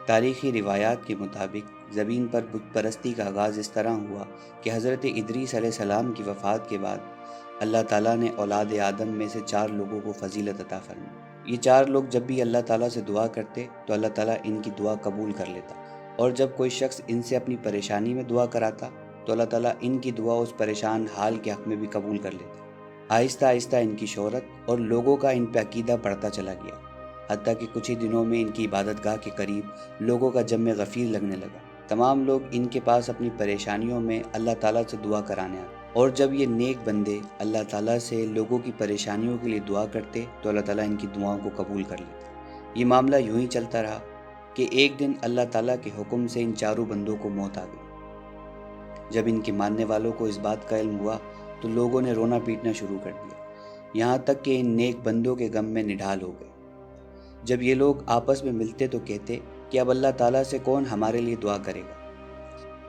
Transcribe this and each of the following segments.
تاریخی روایات کے مطابق زمین پر بت پرستی کا آغاز اس طرح ہوا کہ حضرت ادریس علیہ السلام کی وفات کے بعد اللہ تعالیٰ نے اولاد آدم میں سے 4 لوگوں کو فضیلت عطا فرمائی۔ یہ 4 لوگ جب بھی اللہ تعالیٰ سے دعا کرتے تو اللہ تعالیٰ ان کی دعا قبول کر لیتا، اور جب کوئی شخص ان سے اپنی پریشانی میں دعا کراتا تو اللہ تعالیٰ ان کی دعا اس پریشان حال کے حق میں بھی قبول کر لیتا۔ آہستہ آہستہ ان کی شہرت اور لوگوں کا ان پہ عقیدہ بڑھتا چلا گیا، حتیٰ کہ کچھ ہی دنوں میں ان کی عبادت گاہ کے قریب لوگوں کا جم غفیر لگنے لگا۔ تمام لوگ ان کے پاس اپنی پریشانیوں میں اللہ تعالیٰ سے دعا کرانے آتے، اور جب یہ نیک بندے اللہ تعالیٰ سے لوگوں کی پریشانیوں کے لیے دعا کرتے تو اللہ تعالیٰ ان کی دعاؤں کو قبول کر لیتے۔ یہ معاملہ یوں ہی چلتا رہا کہ ایک دن اللہ تعالیٰ کے حکم سے ان 4 بندوں کو موت آ گئی۔ جب ان کے ماننے والوں کو اس بات کا علم ہوا تو لوگوں نے رونا پیٹنا شروع کر دیا، یہاں تک کہ ان نیک بندوں کے غم میں نڈھال ہو گئے۔ جب یہ لوگ آپس میں ملتے تو کہتے کہ اب اللہ تعالیٰ سے کون ہمارے لیے دعا کرے گا۔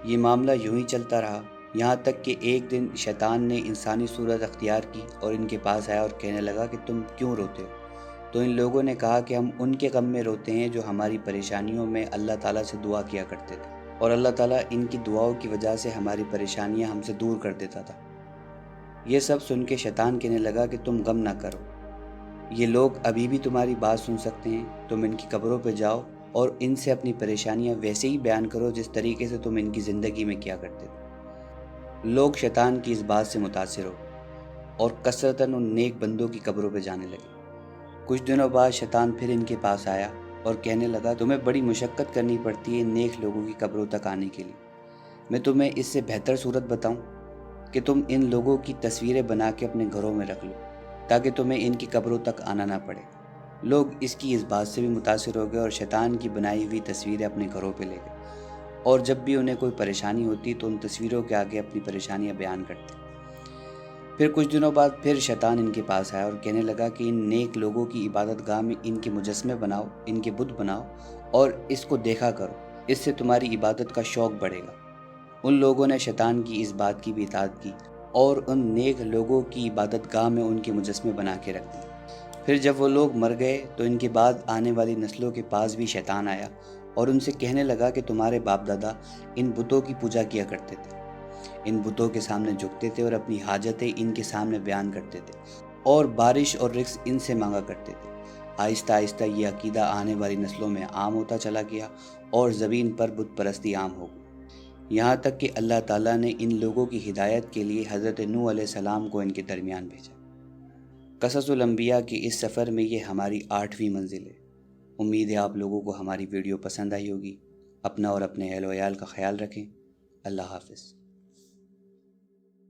یہ معاملہ یوں ہی چلتا رہا، یہاں تک کہ ایک دن شیطان نے انسانی صورت اختیار کی اور ان کے پاس آیا اور کہنے لگا کہ تم کیوں روتے ہو؟ تو ان لوگوں نے کہا کہ ہم ان کے غم میں روتے ہیں جو ہماری پریشانیوں میں اللہ تعالیٰ سے دعا کیا کرتے تھے، اور اللہ تعالیٰ ان کی دعاؤں کی وجہ سے ہماری پریشانیاں ہم سے دور کر دیتا تھا۔ یہ سب سن کے شیطان کہنے لگا کہ تم غم نہ کرو، یہ لوگ ابھی بھی تمہاری بات سن سکتے ہیں، تم ان کی قبروں پہ جاؤ اور ان سے اپنی پریشانیاں ویسے ہی بیان کرو جس طریقے سے تم ان کی زندگی میں کیا کرتے تھے۔ لوگ شیطان کی اس بات سے متاثر ہو گئے اور کثرتاً ان نیک بندوں کی قبروں پہ جانے لگے۔ کچھ دنوں بعد شیطان پھر ان کے پاس آیا اور کہنے لگا تمہیں بڑی مشقت کرنی پڑتی ہے ان نیک لوگوں کی قبروں تک آنے کے لیے، میں تمہیں اس سے بہتر صورت بتاؤں کہ تم ان لوگوں کی تصویریں بنا کے اپنے گھروں میں رکھ لو تاکہ تمہیں ان کی قبروں تک آنا نہ پڑے۔ لوگ اس کی اس بات سے بھی متاثر ہو گئے اور شیطان کی بنائی ہوئی تصویریں اپنے گھروں پہ لے گئے، اور جب بھی انہیں کوئی پریشانی ہوتی تو ان تصویروں کے آگے اپنی پریشانیاں بیان کرتے۔ پھر کچھ دنوں بعد پھر شیطان ان کے پاس آیا اور کہنے لگا کہ ان نیک لوگوں کی عبادت گاہ میں ان کے مجسمے بناؤ، ان کے بت بناؤ اور اس کو دیکھا کرو، اس سے تمہاری عبادت کا شوق بڑھے گا۔ ان لوگوں نے شیطان کی اس بات کی بھی اطاعت کی اور ان نیک لوگوں کی عبادت گاہ میں ان کے مجسمے بنا کے رکھ دیے۔ پھر جب وہ لوگ مر گئے تو ان کے بعد آنے والی نسلوں کے پاس بھی شیطان آیا اور ان سے کہنے لگا کہ تمہارے باپ دادا ان بتوں کی پوجا کیا کرتے تھے، ان بتوں کے سامنے جھکتے تھے اور اپنی حاجتیں ان کے سامنے بیان کرتے تھے اور بارش اور رزق ان سے مانگا کرتے تھے۔ آہستہ آہستہ یہ عقیدہ آنے والی نسلوں میں عام ہوتا چلا گیا اور زمین پر بت پرستی عام ہو گئی، یہاں تک کہ اللہ تعالیٰ نے ان لوگوں کی ہدایت کے لیے حضرت نوح علیہ السلام کو ان کے درمیان بھیجا۔ قصص الانبیاء کے اس سفر میں یہ ہماری 8ویں منزل ہے۔ امید ہے آپ لوگوں کو ہماری ویڈیو پسند آئی ہوگی۔ اپنا اور اپنے اہل و عیال کا خیال رکھیں۔ اللہ حافظ۔